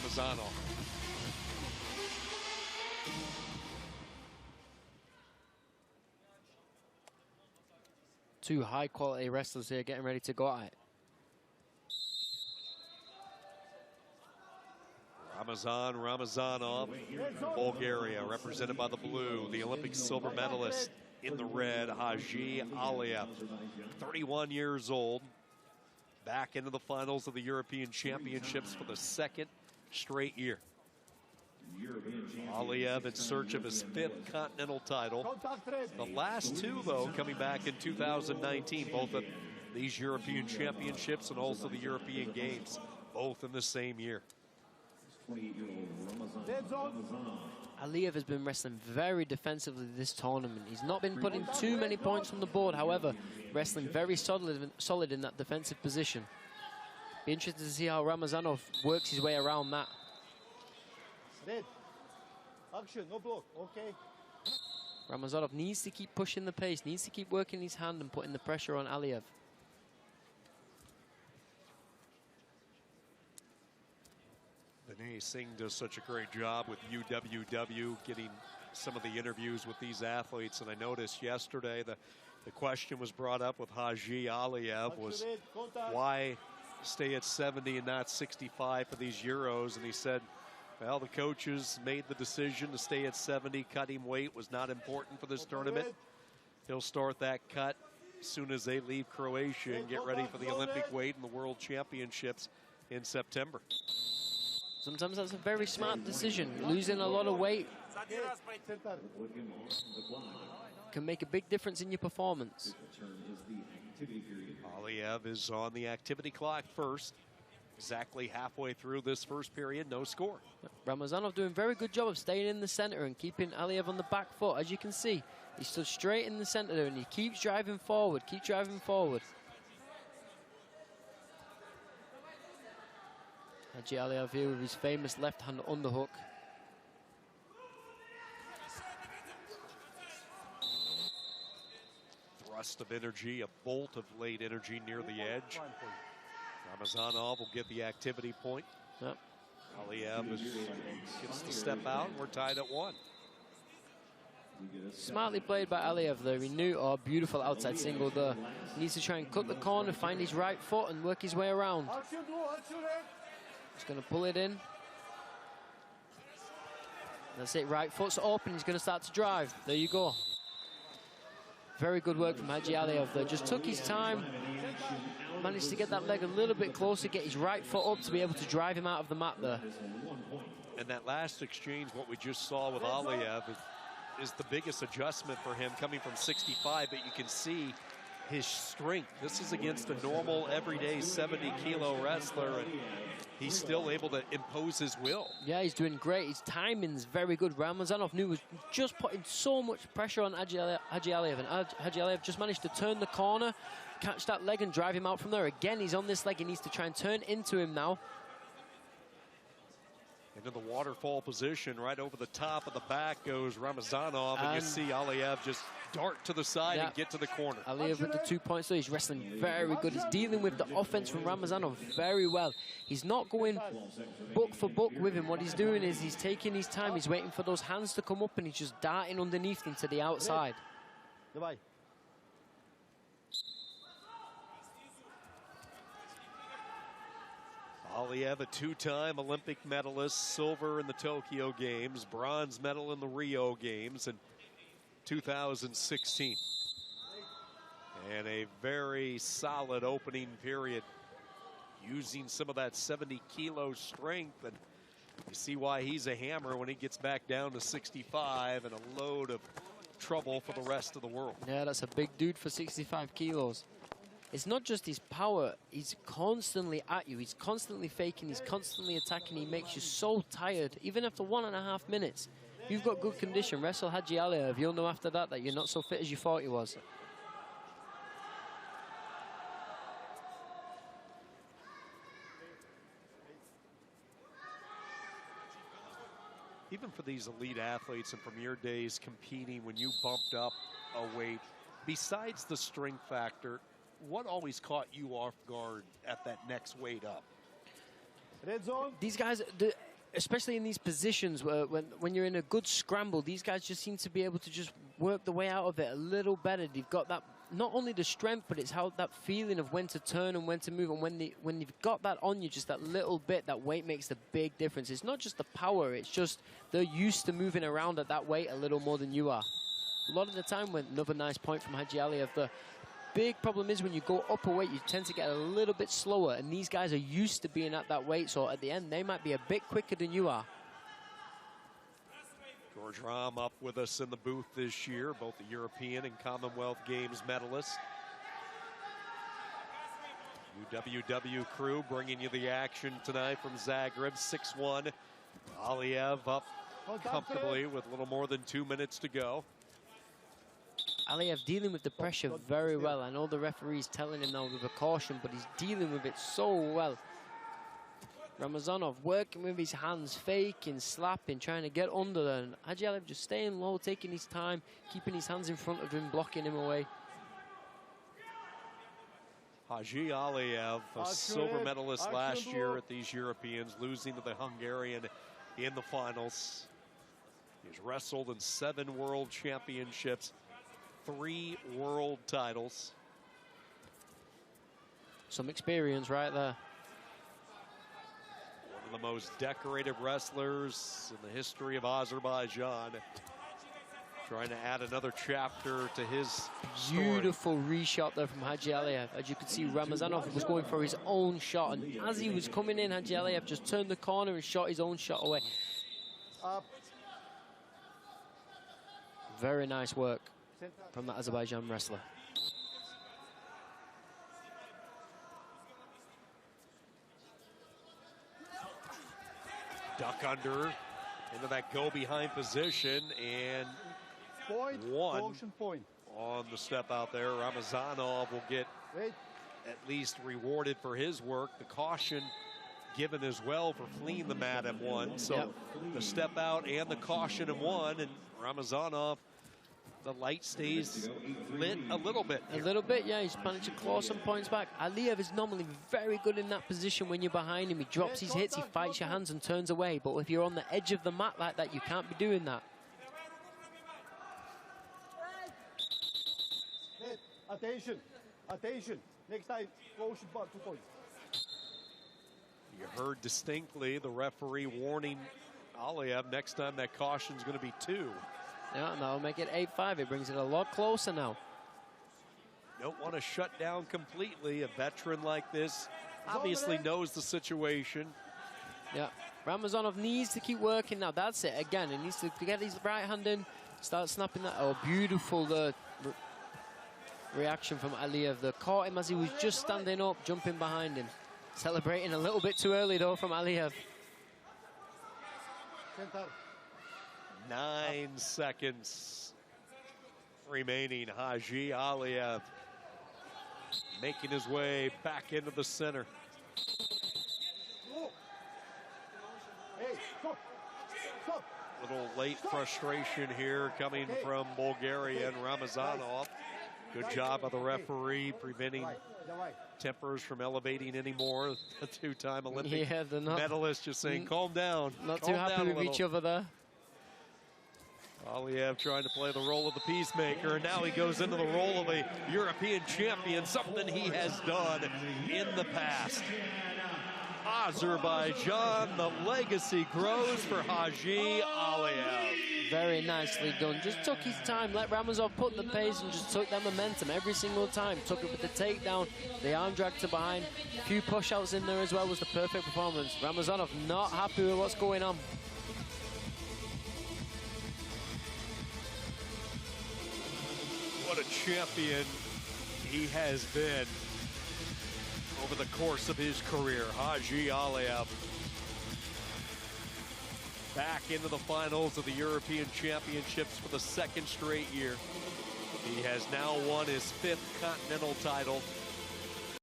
Ramazanov. Two high-quality wrestlers here getting ready to go at it. Ramazanov, Bulgaria, represented by the blue, the Olympic silver medalist in the red, Hacı Aliyev, 31 years old, back into the finals of the European Championships for the second straight year. Aliyev in search of his 5th continental title. The last two, though, coming back in 2019, both of these European Championships and also the European Games, both in the same year. Aliyev has been wrestling very defensively this tournament. He's not been putting too many points on the board, however, wrestling very solid in that defensive position. Be interested to see how Ramazanov works his way around that. Action, no block, okay. Ramazanov needs to keep pushing the pace, needs to keep working his hand and putting the pressure on Aliyev. Vinay Singh does such a great job with UWW, getting some of the interviews with these athletes. And I noticed yesterday the question was brought up with Hacı Aliyev was, why stay at 70 and not 65 for these Euros? And he said, well, the coaches made the decision to stay at 70. Cutting weight was not important for this tournament. He'll start that cut as soon as they leave Croatia and get ready for the Olympic weight and the World Championships in September. Sometimes that's a very smart decision. Losing a lot of weight can make a big difference in your performance. Aliyev is on the activity clock first. Exactly halfway through this first period, no score. Ramazanov doing a very good job of staying in the center and keeping Aliyev on the back foot. As you can see, he stood straight in the center there and he keeps driving forward, Hacı Aliyev here with his famous left-hand underhook. Thrust of energy, a bolt of late energy near the edge. Ramazanov will get the activity point. Yep. Aliyev gets the step out. We're tied at 1. Smartly played by Aliyev there. He knew, oh, beautiful outside single there. He needs to try and cut the corner, find his right foot and work his way around. He's going to pull it in. That's it, right foot's open. He's going to start to drive. There you go. Very good work from Hacı Aliyev there. Just took his time. Managed to get that leg a little bit closer, get his right foot up to be able to drive him out of the mat there. And that last exchange, what we just saw with Aliyev, is the biggest adjustment for him coming from 65, but you can see his strength. This is against a normal, everyday 70-kilo wrestler, and he's still able to impose his will. Yeah, he's doing great. His timing's very good. Ramazanov knew was just putting so much pressure on Hacı Aliyev, and Hacı Aliyev just managed to turn the corner, catch that leg and drive him out from there. Again, he's on this leg. He needs to try and turn into him now. Into the waterfall position, right over the top of the back goes Ramazanov, and you see Aliyev just dart to the side and get to the corner. Aliyev with the 2 points, so he's wrestling very good. He's dealing with the offense from Ramazanov very well. He's not going book for book with him. What he's doing is he's taking his time. He's waiting for those hands to come up, and he's just darting underneath them to the outside. Aliyev, a 2-time Olympic medalist, silver in the Tokyo Games, bronze medal in the Rio Games in 2016. And a very solid opening period, using some of that 70-kilo strength. And you see why he's a hammer when he gets back down to 65, and a load of trouble for the rest of the world. Yeah, that's a big dude for 65 kilos. It's not just his power, he's constantly at you, he's constantly faking, he's constantly attacking, he makes you so tired. Even after 1.5 minutes, you've got good condition, wrestle Hacı Aliyev, you'll know after that you're not so fit as you thought you was. Even for these elite athletes and from your days competing, when you bumped up a weight, besides the strength factor, what always caught you off guard at that next weight up? These guys, especially in these positions where when you're in a good scramble, these guys just seem to be able to just work the way out of it a little better. They've got that, not only the strength, but it's how that feeling of when to turn and when to move. And when you've got that on you, just that little bit, that weight makes the big difference. It's not just the power, it's just they're used to moving around at that weight a little more than you are. A lot of the time, when another nice point from Hacı Aliyev, the big problem is when you go up a weight, you tend to get a little bit slower, and these guys are used to being at that weight, so at the end, they might be a bit quicker than you are. George Rahm up with us in the booth this year, both the European and Commonwealth Games medalists. UWW crew bringing you the action tonight from Zagreb, 6-1. Aliyev up comfortably with a little more than 2 minutes to go. Aliyev dealing with the pressure very well. I know the referee's telling him now with a caution, but he's dealing with it so well. Ramazanov working with his hands, faking, slapping, trying to get under there. And Hacı Aliyev just staying low, taking his time, keeping his hands in front of him, blocking him away. Hacı Aliyev, a silver medalist last year at these Europeans, losing to the Hungarian in the finals. He's wrestled in 7 world championships, 3 world titles. Some experience right there. One of the most decorated wrestlers in the history of Azerbaijan. Trying to add another chapter to his story. Beautiful reshot there from Hacı Aliyev. As you could see, Ramazanov was going for his own shot, and as he was coming in, Hacı Aliyev just turned the corner and shot his own shot away. Very nice work from that Azerbaijan wrestler. Duck under into that go behind position, and one on the step out there. Ramazanov will get at least rewarded for his work. The caution given as well for fleeing the mat at 1. So the step out and the caution at 1, and Ramazanov, the light stays lit a little bit. A little bit, yeah. He's managed to claw some points back. Aliyev is normally very good in that position when you're behind him. He drops his hits, he fights your hands and turns away. But if you're on the edge of the mat like that, you can't be doing that. Attention, attention. Next time, caution bar 2 points. You heard distinctly the referee warning Aliyev, next time that caution's going to be 2. Yeah, and that'll make it 8-5. It brings it a lot closer now. Don't want to shut down completely. A veteran like this obviously knows the situation. Yeah, Ramazanov needs to keep working now. That's it. Again, he needs to get his right hand in, start snapping that. Oh, beautiful reaction from Aliyev. They caught him as he was just standing up, jumping behind him. Celebrating a little bit too early, though, from Aliyev. 9 seconds remaining. Hacı Aliyev making his way back into the center. Little late frustration here coming from Bulgaria and Ramazanov. Good job of the referee preventing tempers from elevating anymore. The 2-time Olympic medalist just saying, calm down. Not too happy with each other there. Aliyev trying to play the role of the peacemaker, and now he goes into the role of a European champion, something he has done in the past. Azerbaijan, the legacy grows for Hacı Aliyev. Very nicely done. Just took his time, let Ramazov put the pace and just took that momentum every single time. Took it with the takedown, the arm drag to behind. A few push-outs in there as well was the perfect performance. Ramazanov not happy with what's going on. What a champion he has been over the course of his career. Hacı Aliyev back into the finals of the European Championships for the 2nd straight year. He has now won his 5th continental title.